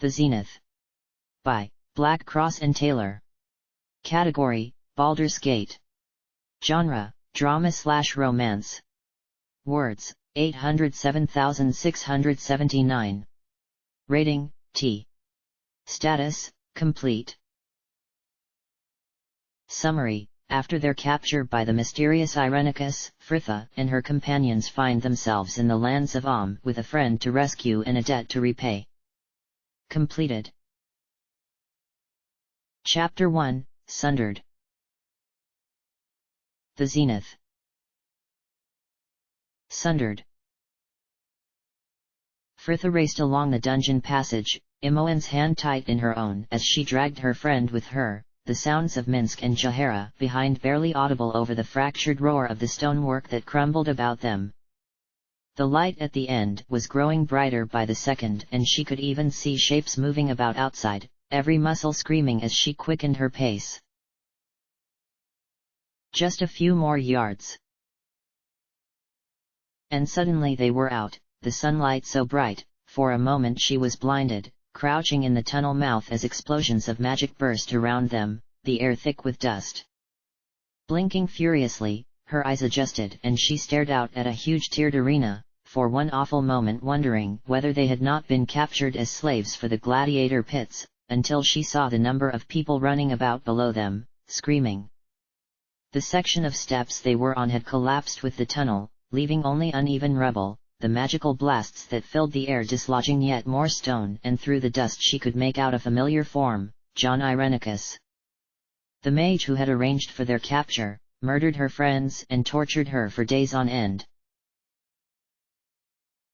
The Zenith. By Black Cross and Taylor. Category: Baldur's Gate. Genre: drama/romance. Words: 807,679. Rating: T. Status: complete. Summary: after their capture by the mysterious Irenicus, Fritha and her companions find themselves in the lands of Om with a friend to rescue and a debt to repay. Completed. Chapter 1, Sundered. The Zenith. Sundered. Fritha raced along the dungeon passage, Imoen's hand tight in her own as she dragged her friend with her, the sounds of Minsk and Jahara behind barely audible over the fractured roar of the stonework that crumbled about them. The light at the end was growing brighter by the second, and she could even see shapes moving about outside, every muscle screaming as she quickened her pace. Just a few more yards. And suddenly they were out, the sunlight so bright, for a moment she was blinded, crouching in the tunnel mouth as explosions of magic burst around them, the air thick with dust. Blinking furiously, her eyes adjusted and she stared out at a huge tiered arena, for one awful moment wondering whether they had not been captured as slaves for the gladiator pits, until she saw the number of people running about below them, screaming. The section of steps they were on had collapsed with the tunnel, leaving only uneven rubble, the magical blasts that filled the air dislodging yet more stone, and through the dust she could make out a familiar form, John Irenicus. The mage who had arranged for their capture, murdered her friends and tortured her for days on end.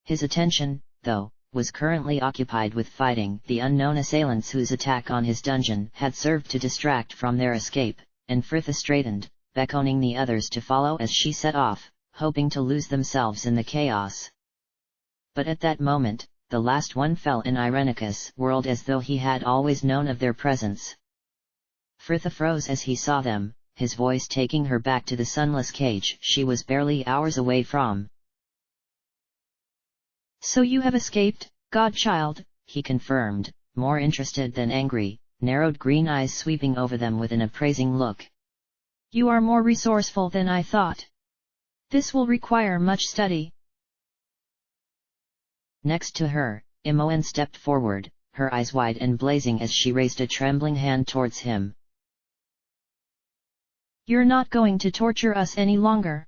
His attention, though, was currently occupied with fighting the unknown assailants whose attack on his dungeon had served to distract from their escape, and Fritha straightened, beckoning the others to follow as she set off, hoping to lose themselves in the chaos. But at that moment, the last one fell in Irenicus' world as though he had always known of their presence. Fritha froze as he saw them, his voice taking her back to the sunless cage she was barely hours away from. "So you have escaped, godchild," he confirmed, more interested than angry, narrowed green eyes sweeping over them with an appraising look. "You are more resourceful than I thought. This will require much study." Next to her, Imoen stepped forward, her eyes wide and blazing as she raised a trembling hand towards him. "You're not going to torture us any longer!"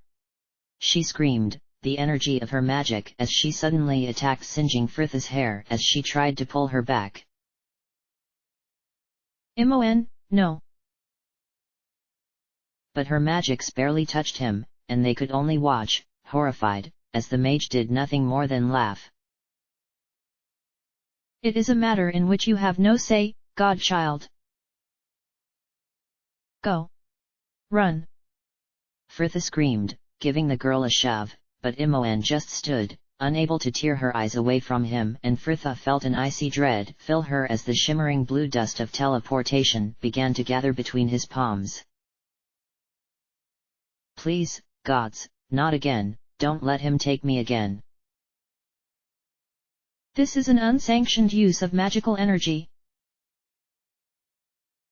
she screamed, the energy of her magic as she suddenly attacked, singeing Fritha's hair as she tried to pull her back. "Imoen, no!" But her magics barely touched him, and they could only watch, horrified, as the mage did nothing more than laugh. "It is a matter in which you have no say, godchild. Go! Run!" Fritha screamed, giving the girl a shove, but Imoen just stood, unable to tear her eyes away from him, and Fritha felt an icy dread fill her as the shimmering blue dust of teleportation began to gather between his palms. "Please, gods, not again, don't let him take me again. This is an unsanctioned use of magical energy."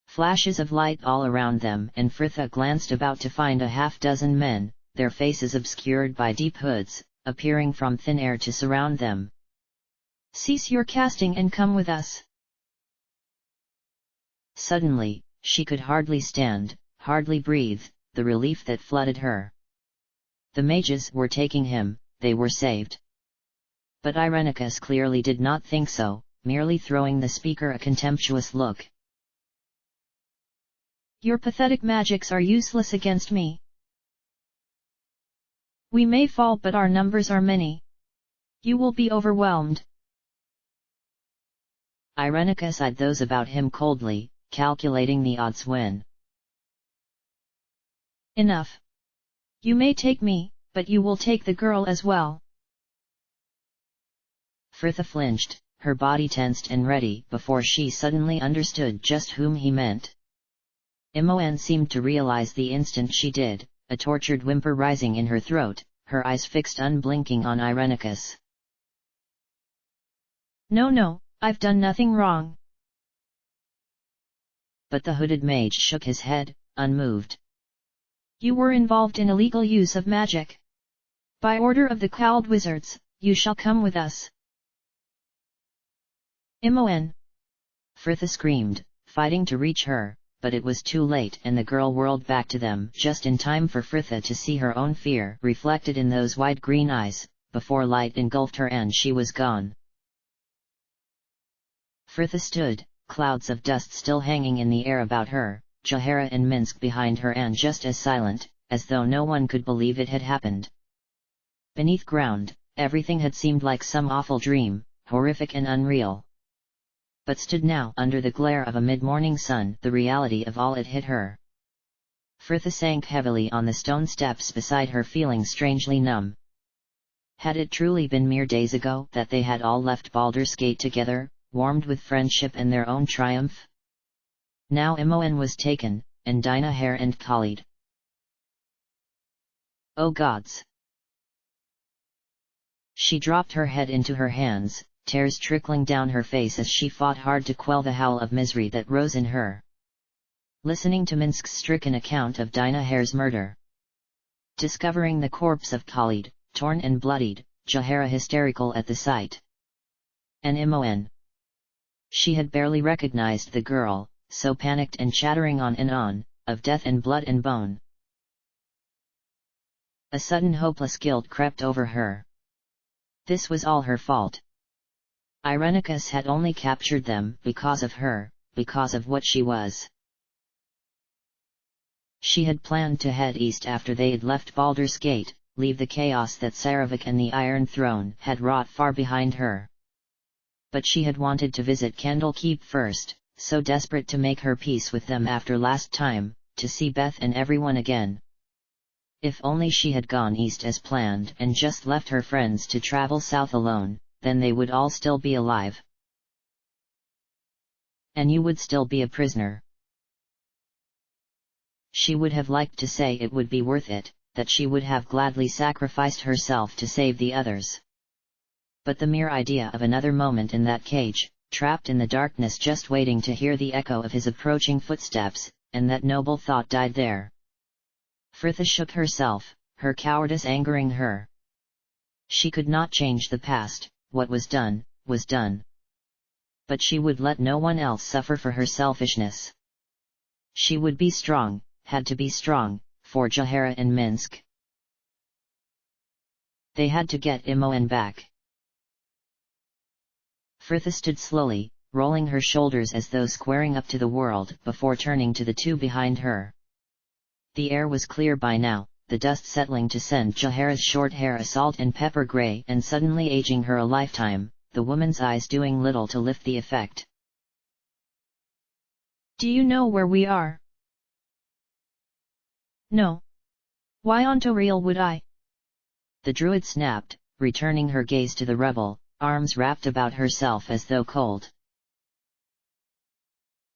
Flashes of light all around them, and Fritha glanced about to find a half-dozen men, their faces obscured by deep hoods, appearing from thin air to surround them. "Cease your casting and come with us." Suddenly, she could hardly stand, hardly breathe, the relief that flooded her. The mages were taking him, they were saved. But Irenicus clearly did not think so, merely throwing the speaker a contemptuous look. "Your pathetic magics are useless against me. We may fall, but our numbers are many. You will be overwhelmed." Irenicus eyed those about him coldly, calculating the odds when. "Enough. You may take me, but you will take the girl as well." Fritha flinched, her body tensed and ready before she suddenly understood just whom he meant. Imoen seemed to realize the instant she did, a tortured whimper rising in her throat, her eyes fixed unblinking on Irenicus. "No, I've done nothing wrong. But the hooded mage shook his head, unmoved. You were involved in illegal use of magic. By order of the cowled wizards, you shall come with us. Imoen! Fritha screamed, fighting to reach her, but it was too late and the girl whirled back to them just in time for Fritha to see her own fear reflected in those wide green eyes, before light engulfed her and she was gone. Fritha stood, clouds of dust still hanging in the air about her, Jahara and Minsk behind her and just as silent, as though no one could believe it had happened. Beneath ground, everything had seemed like some awful dream, horrific and unreal. But stood now under the glare of a mid-morning sun, the reality of all it hit her. Fritha sank heavily on the stone steps beside her, feeling strangely numb. Had it truly been mere days ago that they had all left Baldur's Gate together, warmed with friendship and their own triumph? Now Imoen was taken, and Dinaher and Khalid. Oh gods! She dropped her head into her hands, tears trickling down her face as she fought hard to quell the howl of misery that rose in her. Listening to Minsk's stricken account of Dinaher's murder. Discovering the corpse of Khalid, torn and bloodied, Jahara hysterical at the sight. And Imoen. She had barely recognized the girl, so panicked and chattering on and on, of death and blood and bone. A sudden hopeless guilt crept over her. This was all her fault. Irenicus had only captured them because of her, because of what she was. She had planned to head east after they had left Baldur's Gate, leave the chaos that Saravik and the Iron Throne had wrought far behind her. But she had wanted to visit Candlekeep first, so desperate to make her peace with them after last time, to see Beth and everyone again. If only she had gone east as planned and just left her friends to travel south alone, then they would all still be alive. And you would still be a prisoner. She would have liked to say it would be worth it, that she would have gladly sacrificed herself to save the others. But the mere idea of another moment in that cage, trapped in the darkness just waiting to hear the echo of his approaching footsteps, and that noble thought died there. Fritha shook herself, her cowardice angering her. She could not change the past. What was done, was done. But she would let no one else suffer for her selfishness. She would be strong, had to be strong, for Jahara and Minsk. They had to get Imoen back. Fritha stood slowly, rolling her shoulders as though squaring up to the world before turning to the two behind her. The air was clear by now, the dust settling to send Jahara's short hair a salt and pepper gray and suddenly aging her a lifetime, the woman's eyes doing little to lift the effect. Do you know where we are? No. Why on Toriel would I? The druid snapped, returning her gaze to the rebel, arms wrapped about herself as though cold.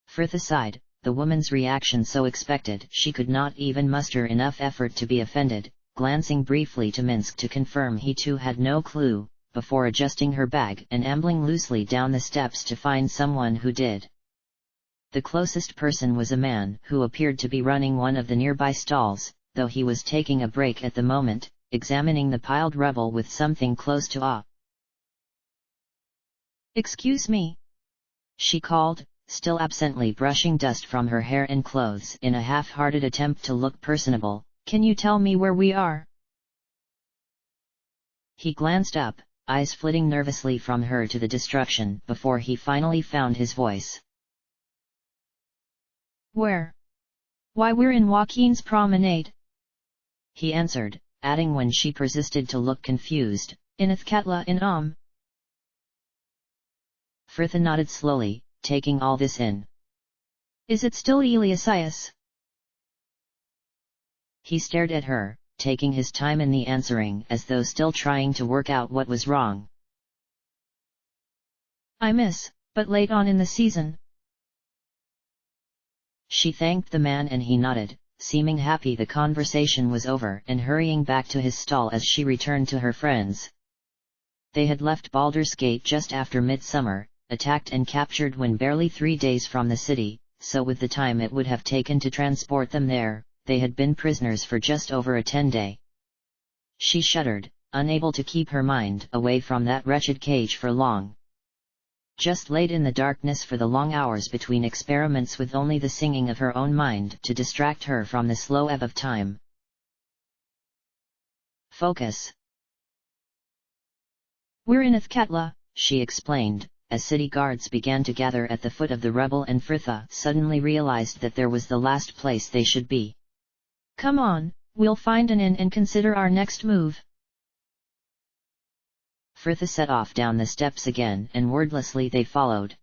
Fritha sighed, the woman's reaction so expected she could not even muster enough effort to be offended, glancing briefly to Minsk to confirm he too had no clue, before adjusting her bag and ambling loosely down the steps to find someone who did. The closest person was a man who appeared to be running one of the nearby stalls, though he was taking a break at the moment, examining the piled rubble with something close to awe. "Excuse me," she called, still absently brushing dust from her hair and clothes in a half-hearted attempt to look personable, "can you tell me where we are?" He glanced up, eyes flitting nervously from her to the destruction before he finally found his voice. "Where? Why, we're in Joaquin's Promenade," he answered, adding when she persisted to look confused, "in Athkatla in Fritha nodded slowly, taking all this in. "Is it still Eliasius?" He stared at her, taking his time in the answering as though still trying to work out what was wrong. "I miss, but late on in the season." She thanked the man and he nodded, seeming happy the conversation was over and hurrying back to his stall as she returned to her friends. They had left Baldur's Gate just after midsummer, attacked and captured when barely 3 days from the city, so with the time it would have taken to transport them there, they had been prisoners for just over a 10-day. She shuddered, unable to keep her mind away from that wretched cage for long. Just late in the darkness for the long hours between experiments with only the singing of her own mind to distract her from the slow ebb of time. Focus. We're in Athkatla, she explained, as city guards began to gather at the foot of the rubble and Fritha suddenly realized that there was the last place they should be. Come on, we'll find an inn and consider our next move. Fritha set off down the steps again and wordlessly they followed.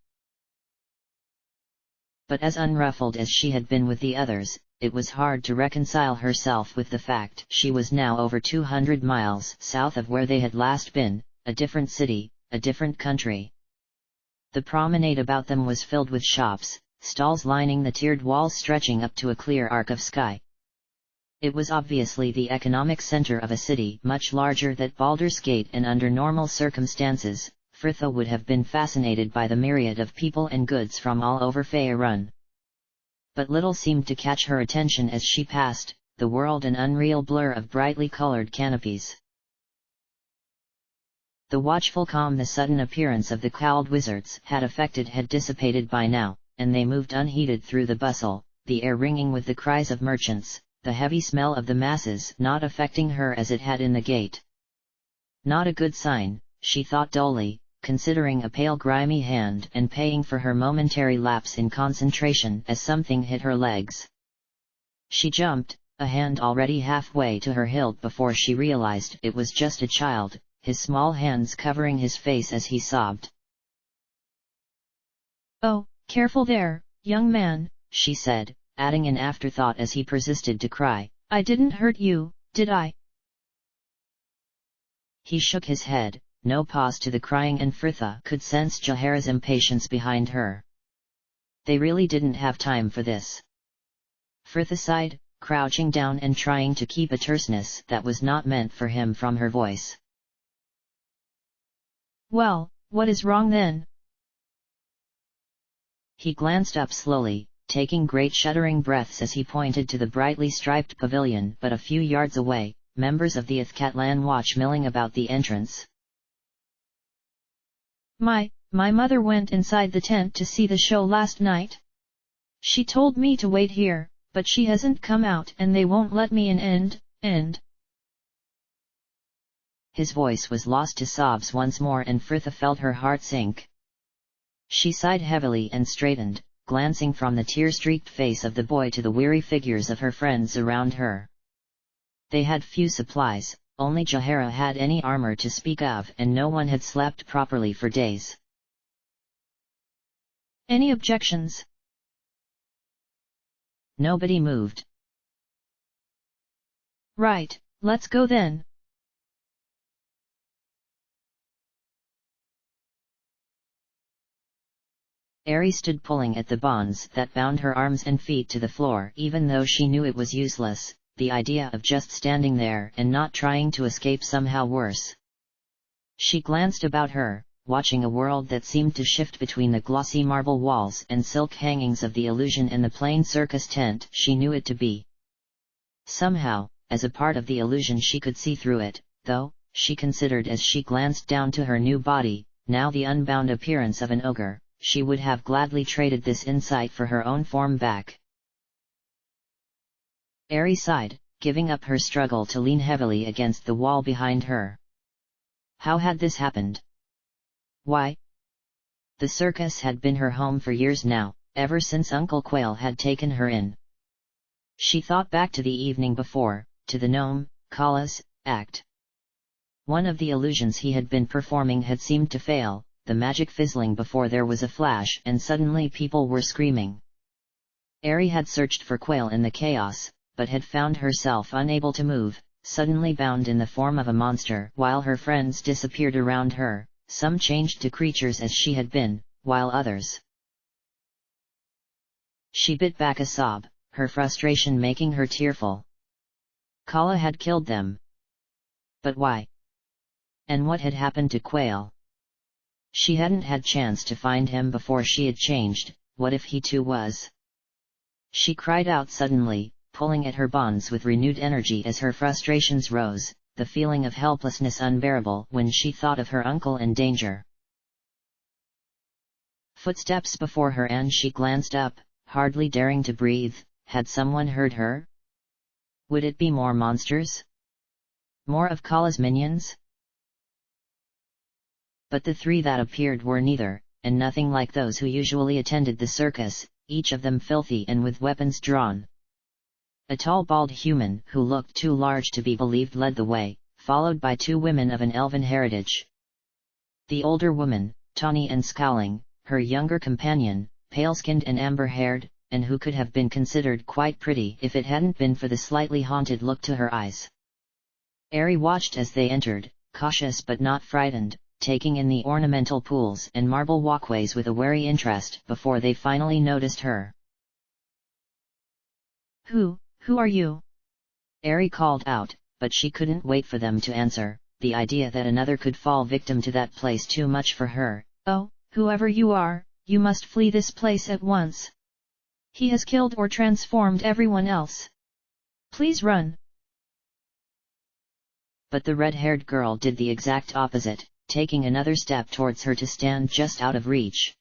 But as unruffled as she had been with the others, it was hard to reconcile herself with the fact she was now over 200 miles south of where they had last been, a different city, a different country. The promenade about them was filled with shops, stalls lining the tiered walls stretching up to a clear arc of sky. It was obviously the economic center of a city much larger than Baldur's Gate, and under normal circumstances, Fritha would have been fascinated by the myriad of people and goods from all over Faerun. But little seemed to catch her attention as she passed, the world an unreal blur of brightly colored canopies. The watchful calm the sudden appearance of the cowled wizards had affected had dissipated by now, and they moved unheeded through the bustle, the air ringing with the cries of merchants, the heavy smell of the masses not affecting her as it had in the gate. Not a good sign, she thought dully, considering a pale grimy hand and paying for her momentary lapse in concentration as something hit her legs. She jumped, a hand already halfway to her hilt before she realized it was just a child, his small hands covering his face as he sobbed. Oh, careful there, young man, she said, adding an afterthought as he persisted to cry, I didn't hurt you, did I? He shook his head, no pause to the crying, and Fritha could sense Jahara's impatience behind her. They really didn't have time for this. Fritha sighed, crouching down and trying to keep a terseness that was not meant for him from her voice. Well, what is wrong then? He glanced up slowly, taking great shuddering breaths as he pointed to the brightly striped pavilion but a few yards away, members of the Athkatlan watch milling about the entrance. My mother went inside the tent to see the show last night. She told me to wait here, but she hasn't come out and they won't let me in and... His voice was lost to sobs once more and Fritha felt her heart sink. She sighed heavily and straightened, glancing from the tear-streaked face of the boy to the weary figures of her friends around her. They had few supplies, only Jahara had any armor to speak of and no one had slept properly for days. Any objections? Nobody moved. Right, let's go then. Ari stood pulling at the bonds that bound her arms and feet to the floor even though she knew it was useless, the idea of just standing there and not trying to escape somehow worse. She glanced about her, watching a world that seemed to shift between the glossy marble walls and silk hangings of the illusion and the plain circus tent she knew it to be. Somehow, as a part of the illusion she could see through it, though, she considered as she glanced down to her new body, now the unbound appearance of an ogre. She would have gladly traded this insight for her own form back. Ari sighed, giving up her struggle to lean heavily against the wall behind her. How had this happened? Why? The circus had been her home for years now, ever since Uncle Quail had taken her in. She thought back to the evening before, to the gnome, Kala's, act. One of the illusions he had been performing had seemed to fail, the magic fizzling before there was a flash and suddenly people were screaming. Ari had searched for Quail in the chaos, but had found herself unable to move, suddenly bound in the form of a monster while her friends disappeared around her, some changed to creatures as she had been, while others... She bit back a sob, her frustration making her tearful. Kala had killed them. But why? And what had happened to Quail? She hadn't had chance to find him before she had changed. What if he too was? She cried out suddenly, pulling at her bonds with renewed energy as her frustrations rose, the feeling of helplessness unbearable when she thought of her uncle in danger. Footsteps before her, and she glanced up, hardly daring to breathe. Had someone heard her? Would it be more monsters? More of Kala's minions? But the three that appeared were neither, and nothing like those who usually attended the circus, each of them filthy and with weapons drawn. A tall bald human who looked too large to be believed led the way, followed by two women of an elven heritage. The older woman, tawny and scowling, her younger companion, pale-skinned and amber-haired, and who could have been considered quite pretty if it hadn't been for the slightly haunted look to her eyes. Ari watched as they entered, cautious but not frightened, taking in the ornamental pools and marble walkways with a wary interest before they finally noticed her. Who are you? Ari called out, but she couldn't wait for them to answer, the idea that another could fall victim to that place too much for her. Oh, whoever you are, you must flee this place at once. He has killed or transformed everyone else. Please run. But the red-haired girl did the exact opposite, taking another step towards her to stand just out of reach.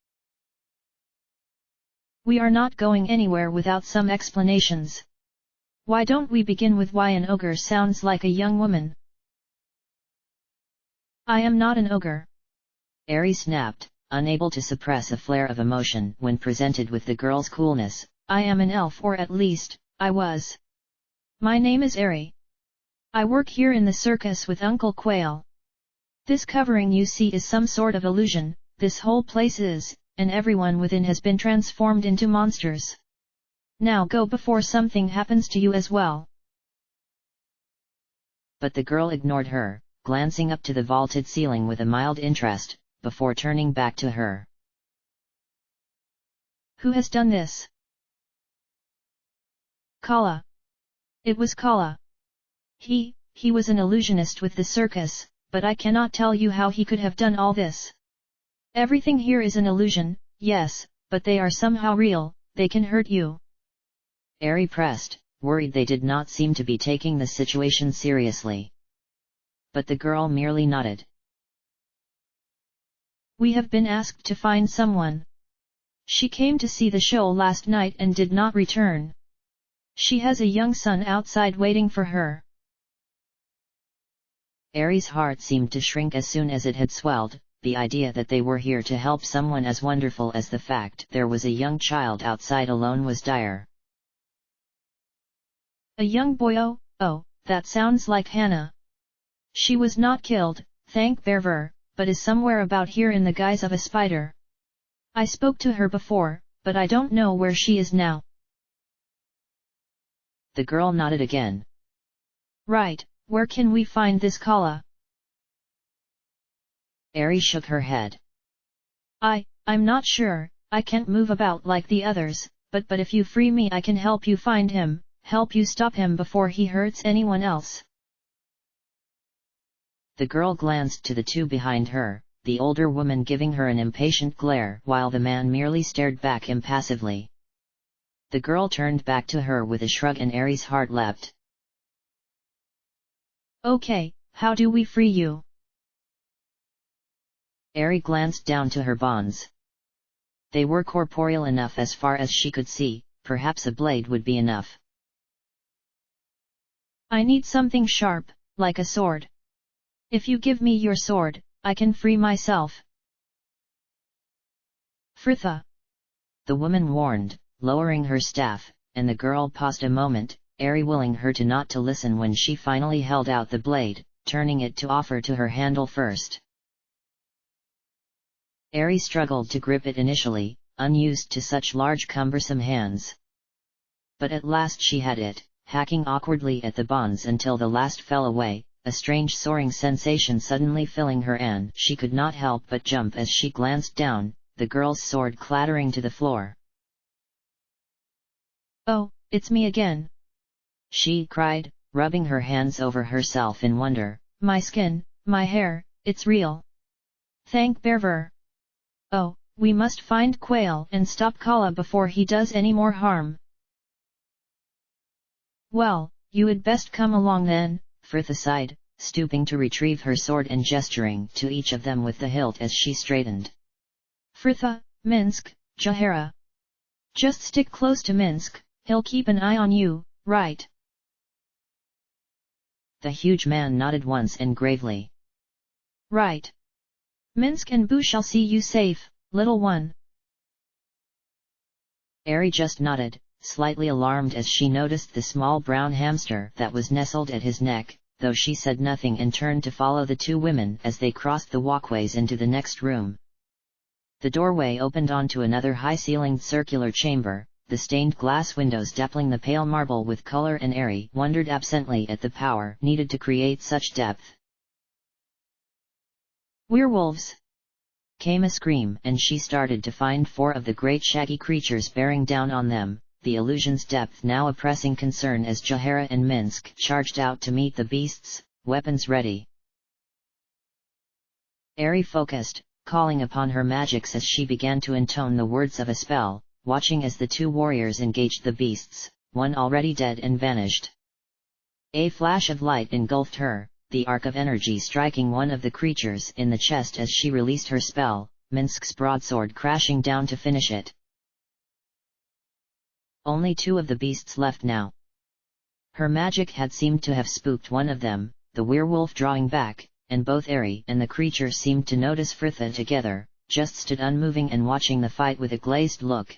We are not going anywhere without some explanations. Why don't we begin with why an ogre sounds like a young woman? I am not an ogre. Ari snapped, unable to suppress a flare of emotion when presented with the girl's coolness. I am an elf, or at least, I was. My name is Ari. I work here in the circus with Uncle Quail. This covering you see is some sort of illusion. This whole place is, and everyone within has been transformed into monsters. Now go before something happens to you as well. But the girl ignored her, glancing up to the vaulted ceiling with a mild interest, before turning back to her. Who has done this? Kala. It was Kala. He was an illusionist with the circus, but I cannot tell you how he could have done all this. Everything here is an illusion, yes, but they are somehow real. They can hurt you. Ari pressed, worried they did not seem to be taking the situation seriously. But the girl merely nodded. We have been asked to find someone. She came to see the show last night and did not return. She has a young son outside waiting for her. Ari's heart seemed to shrink as soon as it had swelled. The idea that they were here to help someone as wonderful as the fact there was a young child outside alone was dire. A young boy? Oh, that sounds like Hannah. She was not killed, thank Baldur, but is somewhere about here in the guise of a spider. I spoke to her before, but I don't know where she is now. The girl nodded again. Right, where can we find this Kala? Ari shook her head. I'm not sure. I can't move about like the others, but if you free me I can help you find him, help you stop him before he hurts anyone else. The girl glanced to the two behind her, the older woman giving her an impatient glare while the man merely stared back impassively. The girl turned back to her with a shrug and Ari's heart leapt. Okay, how do we free you? Ari glanced down to her bonds. They were corporeal enough as far as she could see, perhaps a blade would be enough. I need something sharp, like a sword. If you give me your sword, I can free myself. Fritha. The woman warned, lowering her staff, and the girl paused a moment, Ari willing her to not to listen when she finally held out the blade, turning it to offer to her handle first. Ari struggled to grip it initially, unused to such large cumbersome hands. But at last she had it, hacking awkwardly at the bonds until the last fell away, a strange soaring sensation suddenly filling her and she could not help but jump as she glanced down, the girl's sword clattering to the floor. Oh, it's me again! She cried, rubbing her hands over herself in wonder. My skin, my hair, it's real! Thank Baldur! Oh, we must find Quail and stop Kala before he does any more harm. Well, you had best come along then, Frithha sighed, stooping to retrieve her sword and gesturing to each of them with the hilt as she straightened. Frithha, Minsk, Jahara. Just stick close to Minsk, he'll keep an eye on you, right? The huge man nodded once and gravely. Right. Minsk and Bu shall see you safe, little one. Ari just nodded, slightly alarmed as she noticed the small brown hamster that was nestled at his neck, though she said nothing and turned to follow the two women as they crossed the walkways into the next room. The doorway opened onto another high-ceilinged circular chamber, the stained glass windows dappling the pale marble with color, and Ari wondered absently at the power needed to create such depth. Werewolves! Came a scream, and she started to find four of the great shaggy creatures bearing down on them, the illusion's depth now a pressing concern as Jahara and Minsk charged out to meet the beasts, weapons ready. Ari focused, calling upon her magics as she began to intone the words of a spell, watching as the two warriors engaged the beasts, one already dead and vanished. A flash of light engulfed her, the arc of energy striking one of the creatures in the chest as she released her spell, Minsk's broadsword crashing down to finish it. Only two of the beasts left now. Her magic had seemed to have spooked one of them, the werewolf drawing back, and both Ari and the creature seemed to notice Frithha together, just stood unmoving and watching the fight with a glazed look.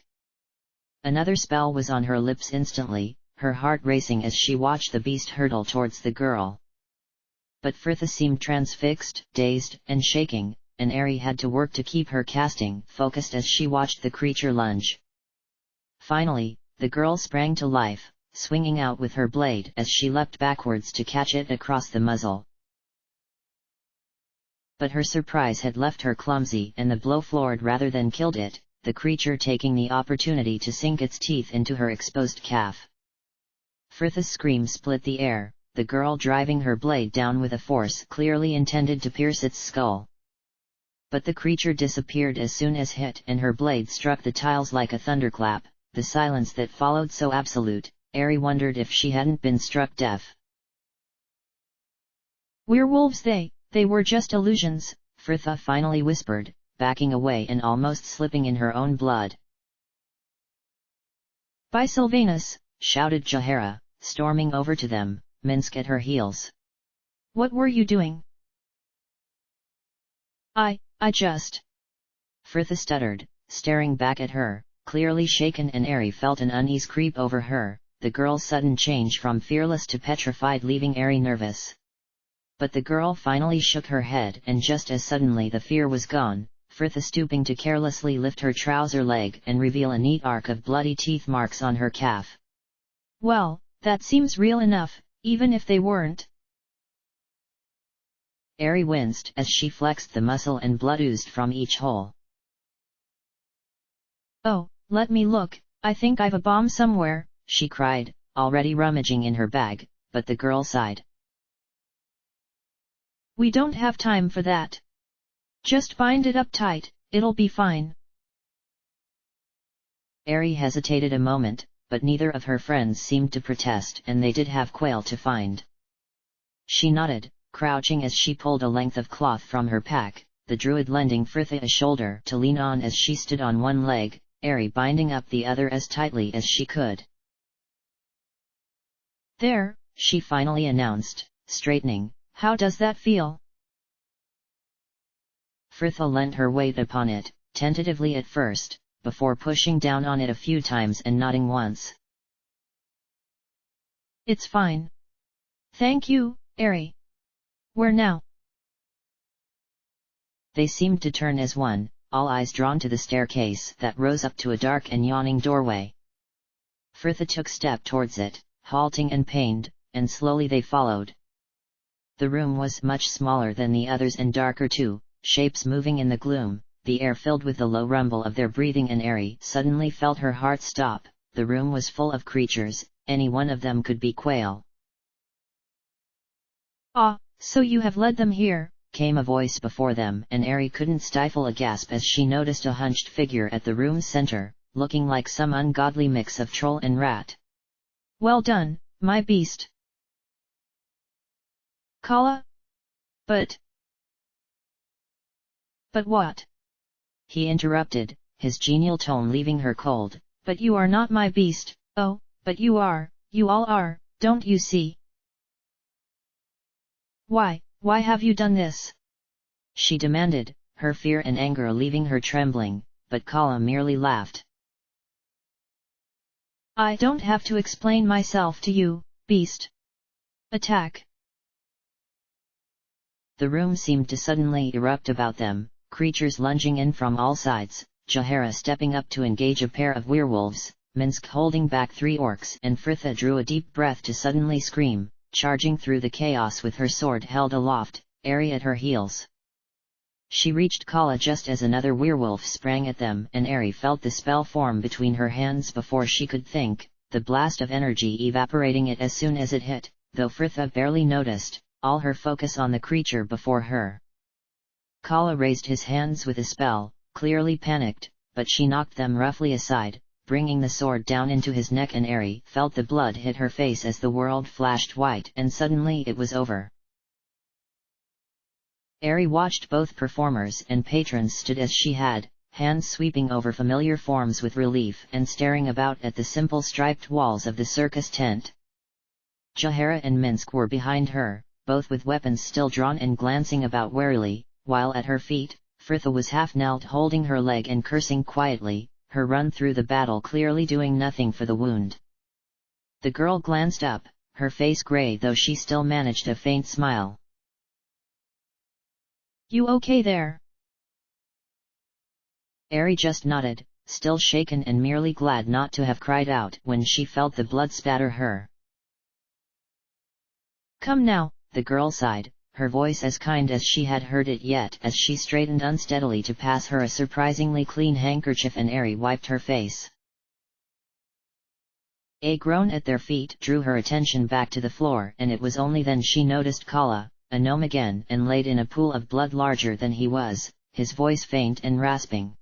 Another spell was on her lips instantly, her heart racing as she watched the beast hurtle towards the girl. But Frithha seemed transfixed, dazed, and shaking, and Ari had to work to keep her casting focused as she watched the creature lunge. Finally, the girl sprang to life, swinging out with her blade as she leapt backwards to catch it across the muzzle. But her surprise had left her clumsy and the blow floored rather than killed it, the creature taking the opportunity to sink its teeth into her exposed calf. Frithha's scream split the air, the girl driving her blade down with a force clearly intended to pierce its skull. But the creature disappeared as soon as hit and her blade struck the tiles like a thunderclap, the silence that followed so absolute, Ari wondered if she hadn't been struck deaf. Werewolves they were just illusions, Frithha finally whispered, backing away and almost slipping in her own blood. By Sylvanus! Shouted Jahara, storming over to them, Minsk at her heels. What were you doing? I just... Frithha stuttered, staring back at her, clearly shaken, and Ari felt an unease creep over her, the girl's sudden change from fearless to petrified leaving Ari nervous. But the girl finally shook her head, and just as suddenly the fear was gone, Frithha stooping to carelessly lift her trouser leg and reveal a neat arc of bloody teeth marks on her calf. Well, that seems real enough, even if they weren't. Ari winced as she flexed the muscle and blood oozed from each hole. Oh, let me look, I think I've a bomb somewhere, she cried, already rummaging in her bag, but the girl sighed. We don't have time for that. Just bind it up tight, it'll be fine. Ari hesitated a moment, but neither of her friends seemed to protest, and they did have Quail to find. She nodded, crouching as she pulled a length of cloth from her pack, the druid lending Frithha a shoulder to lean on as she stood on one leg, Ari binding up the other as tightly as she could. There, she finally announced, straightening. How does that feel? Frithha lent her weight upon it, tentatively at first, before pushing down on it a few times and nodding once. It's fine. Thank you, Ari. Where now? They seemed to turn as one, all eyes drawn to the staircase that rose up to a dark and yawning doorway. Frithha took step towards it, halting and pained, and slowly they followed. The room was much smaller than the others and darker too, shapes moving in the gloom, the air filled with the low rumble of their breathing, and Ari suddenly felt her heart stop. The room was full of creatures, any one of them could be Quail. Ah, so you have led them here, came a voice before them, and Eri couldn't stifle a gasp as she noticed a hunched figure at the room's center, looking like some ungodly mix of troll and rat. Well done, my beast. Kala? But what? He interrupted, his genial tone leaving her cold. But you are not my beast. Oh, but you all are, don't you see? Why have you done this? She demanded, her fear and anger leaving her trembling, but Kala merely laughed. I don't have to explain myself to you, beast. Attack! The room seemed to suddenly erupt about them, creatures lunging in from all sides, Jahara stepping up to engage a pair of werewolves, Minsk holding back 3 orcs, and Fritha drew a deep breath to suddenly scream, charging through the chaos with her sword held aloft, Eri at her heels. She reached Kala just as another werewolf sprang at them, and Eri felt the spell form between her hands before she could think, the blast of energy evaporating it as soon as it hit, though Fritha barely noticed, all her focus on the creature before her. Kala raised his hands with a spell, clearly panicked, but she knocked them roughly aside, bringing the sword down into his neck, and Eri felt the blood hit her face as the world flashed white, and suddenly it was over. Eri watched both performers and patrons stood as she had, hands sweeping over familiar forms with relief and staring about at the simple striped walls of the circus tent. Jahara and Minsk were behind her, both with weapons still drawn and glancing about warily, while at her feet, Fritha was half-knelt holding her leg and cursing quietly, her run through the battle clearly doing nothing for the wound. The girl glanced up, her face grey though she still managed a faint smile. You okay there? Eri just nodded, still shaken and merely glad not to have cried out when she felt the blood spatter her. Come now, the girl sighed, her voice as kind as she had heard it yet, as she straightened unsteadily to pass her a surprisingly clean handkerchief, and Eri wiped her face. A groan at their feet drew her attention back to the floor, and it was only then she noticed Kala, a gnome again, and laid in a pool of blood larger than he was, his voice faint and rasping.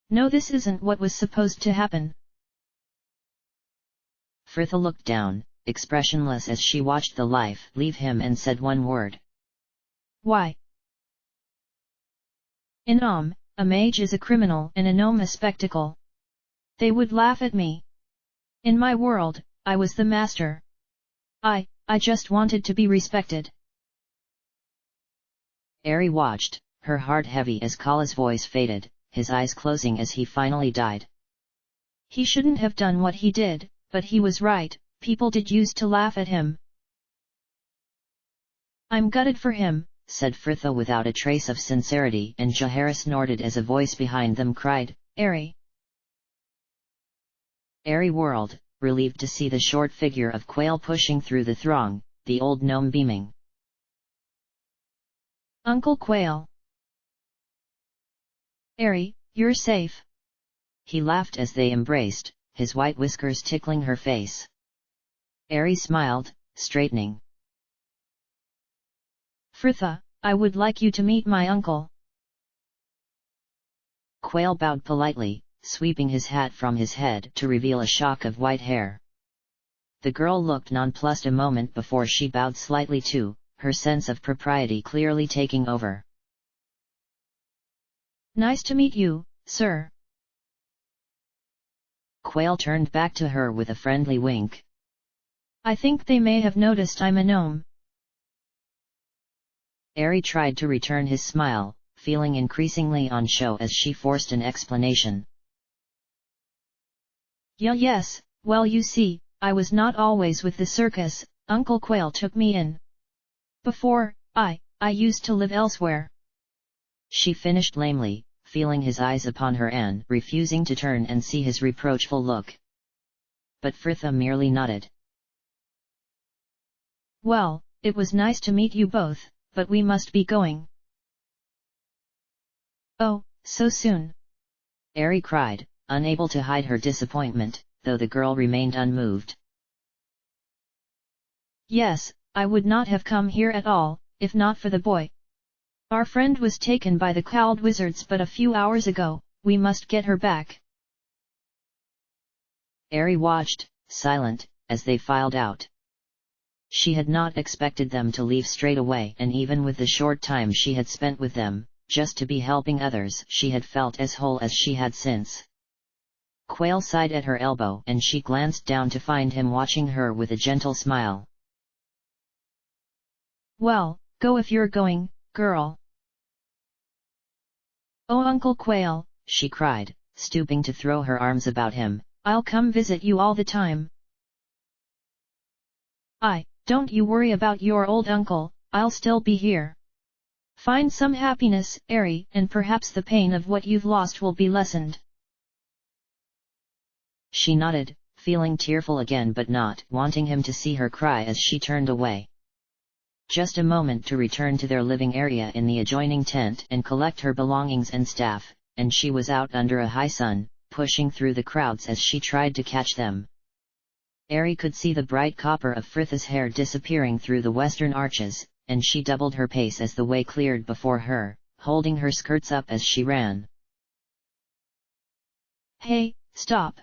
No, this isn't what was supposed to happen. Fritha looked down, expressionless as she watched the life leave him, and said one word. Why? In a mage is a criminal and a gnome a spectacle. They would laugh at me. In my world, I was the master. I just wanted to be respected. Eri watched, her heart heavy as Kala's voice faded, his eyes closing as he finally died. He shouldn't have done what he did, but he was right, people did used to laugh at him. I'm gutted for him, said Fritha without a trace of sincerity, and Jahara snorted as a voice behind them cried, Eri. Eri whirled, relieved to see the short figure of Quail pushing through the throng, the old gnome beaming. Uncle Quail. Eri, you're safe. He laughed as they embraced, his white whiskers tickling her face. Eri smiled, straightening. Fritha, I would like you to meet my uncle. Quail bowed politely, sweeping his hat from his head to reveal a shock of white hair. The girl looked nonplussed a moment before she bowed slightly too, her sense of propriety clearly taking over. Nice to meet you, sir. Quail turned back to her with a friendly wink. I think they may have noticed I'm a gnome. Eri tried to return his smile, feeling increasingly on show as she forced an explanation. Yes, well you see, I was not always with the circus, Uncle Quail took me in. Before, I used to live elsewhere. She finished lamely, feeling his eyes upon her and refusing to turn and see his reproachful look. But Fritha merely nodded. Well, it was nice to meet you both, but we must be going. Oh, so soon? Eri cried, unable to hide her disappointment, though the girl remained unmoved. Yes, I would not have come here at all, if not for the boy. Our friend was taken by the cowled wizards but a few hours ago, we must get her back. Ari watched, silent, as they filed out. She had not expected them to leave straight away, and even with the short time she had spent with them, just to be helping others, she had felt as whole as she had since. Quail sighed at her elbow and she glanced down to find him watching her with a gentle smile. Well, go if you're going, girl. Oh Uncle Quail, she cried, stooping to throw her arms about him, I'll come visit you all the time. Don't you worry about your old uncle, I'll still be here. Find some happiness, Ari, and perhaps the pain of what you've lost will be lessened. She nodded, feeling tearful again but not wanting him to see her cry as she turned away. Just a moment to return to their living area in the adjoining tent and collect her belongings and staff, and she was out under a high sun, pushing through the crowds as she tried to catch them. Ari could see the bright copper of Fritha's hair disappearing through the western arches, and she doubled her pace as the way cleared before her, holding her skirts up as she ran. Hey, stop!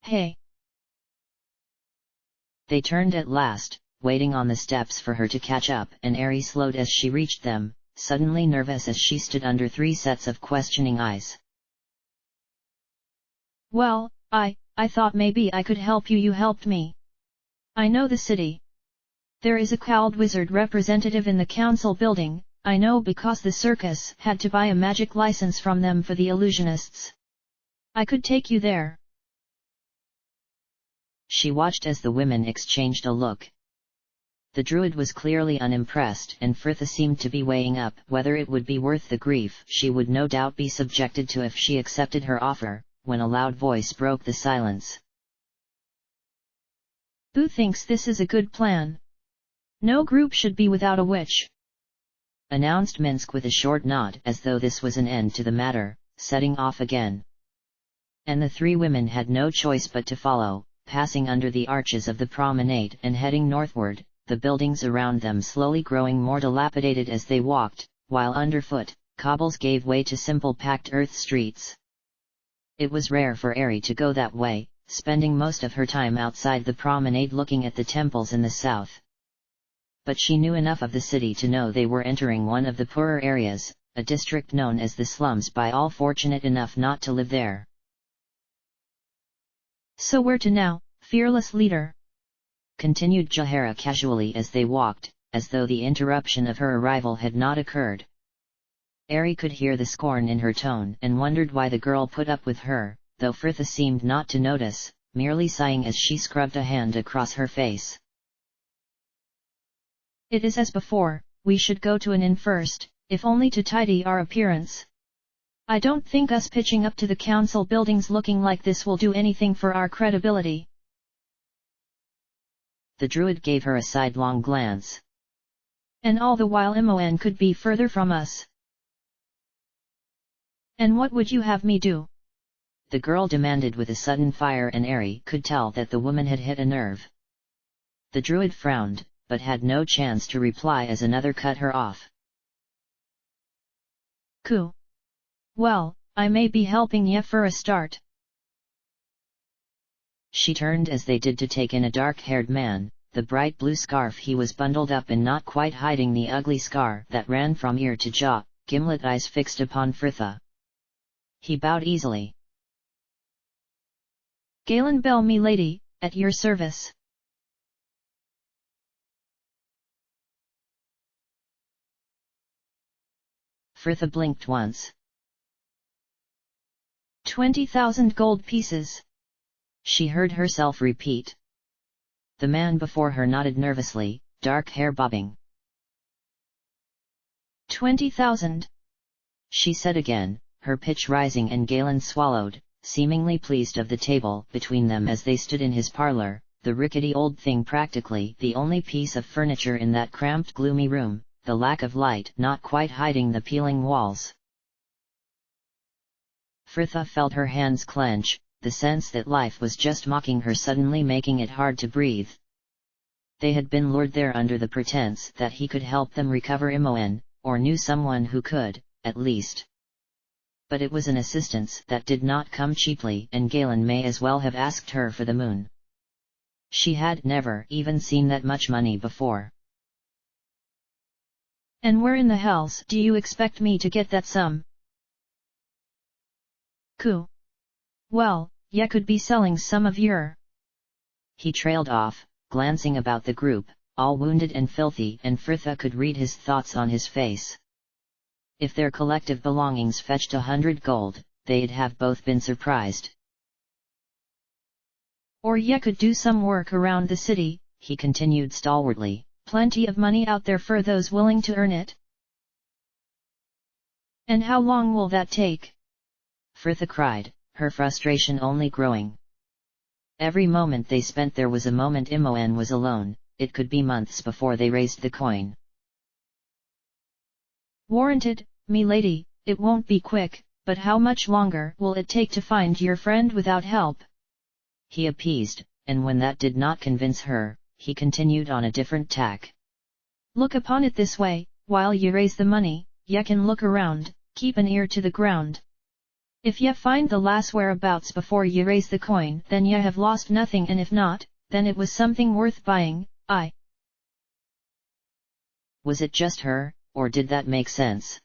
Hey! They turned at last, waiting on the steps for her to catch up, and Ari slowed as she reached them, suddenly nervous as she stood under 3 sets of questioning eyes. Well, I thought maybe I could help you. You helped me. I know the city. There is a cowled wizard representative in the council building, I know because the circus had to buy a magic license from them for the illusionists. I could take you there. She watched as the women exchanged a look. The druid was clearly unimpressed, and Fritha seemed to be weighing up whether it would be worth the grief she would no doubt be subjected to if she accepted her offer, when a loud voice broke the silence. Who thinks this is a good plan? No group should be without a witch, announced Minsk with a short nod as though this was an end to the matter, setting off again. And the 3 women had no choice but to follow, passing under the arches of the promenade and heading northward, the buildings around them slowly growing more dilapidated as they walked, while underfoot, cobbles gave way to simple packed earth streets. It was rare for Ari to go that way, spending most of her time outside the promenade looking at the temples in the south. But she knew enough of the city to know they were entering one of the poorer areas, a district known as the slums by all fortunate enough not to live there. So where to now, fearless leader? Continued Jahara casually as they walked, as though the interruption of her arrival had not occurred. Ari could hear the scorn in her tone and wondered why the girl put up with her, though Fritha seemed not to notice, merely sighing as she scrubbed a hand across her face. It is as before, we should go to an inn first, if only to tidy our appearance. I don't think us pitching up to the council buildings looking like this will do anything for our credibility. The druid gave her a sidelong glance. And all the while Imoen could be further from us. And what would you have me do? The girl demanded with a sudden fire, and Ari could tell that the woman had hit a nerve. The druid frowned, but had no chance to reply as another cut her off. Cool. Well, I may be helping ye for a start. She turned as they did to take in a dark-haired man, the bright blue scarf he was bundled up in not quite hiding the ugly scar that ran from ear to jaw, gimlet eyes fixed upon Fritha. He bowed easily. Galen Bell, me lady, at your service. Fritha blinked once. 20,000 gold pieces. She heard herself repeat. The man before her nodded nervously, dark hair bobbing. 20,000. She said again, her pitch rising, and Galen swallowed, seemingly pleased of the table between them as they stood in his parlor, the rickety old thing practically the only piece of furniture in that cramped gloomy room, the lack of light not quite hiding the peeling walls. Fritha felt her hands clench, the sense that life was just mocking her suddenly making it hard to breathe. They had been lured there under the pretense that he could help them recover Imoen, or knew someone who could, at least. But it was an assistance that did not come cheaply, and Galen may as well have asked her for the moon. She had never even seen that much money before. And where in the hells do you expect me to get that sum? Cool. Well, ya could be selling some of your... He trailed off, glancing about the group, all wounded and filthy, and Fritha could read his thoughts on his face. If their collective belongings fetched 100 gold, they'd have both been surprised. Or ya could do some work around the city, he continued stalwartly. Plenty of money out there for those willing to earn it. And how long will that take? Fritha cried, her frustration only growing. Every moment they spent there was a moment Imoen was alone. It could be months before they raised the coin. Warranted, me lady, it won't be quick, but how much longer will it take to find your friend without help? He appeased, and when that did not convince her, he continued on a different tack. Look upon it this way, while ye raise the money, ye can look around, keep an ear to the ground. If ye find the lass whereabouts before ye raise the coin, then ye have lost nothing, and if not, then it was something worth buying. Was it just her, or did that make sense?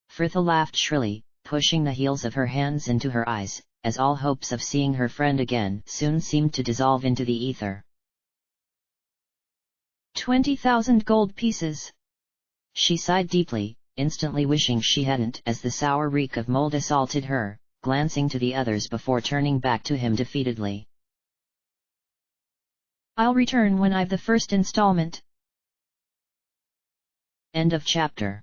Fritha laughed shrilly, pushing the heels of her hands into her eyes, as all hopes of seeing her friend again soon seemed to dissolve into the ether. 20,000 gold pieces. She sighed deeply, instantly wishing she hadn't, as the sour reek of mold assaulted her, glancing to the others before turning back to him defeatedly. I'll return when I've the first installment. End of chapter.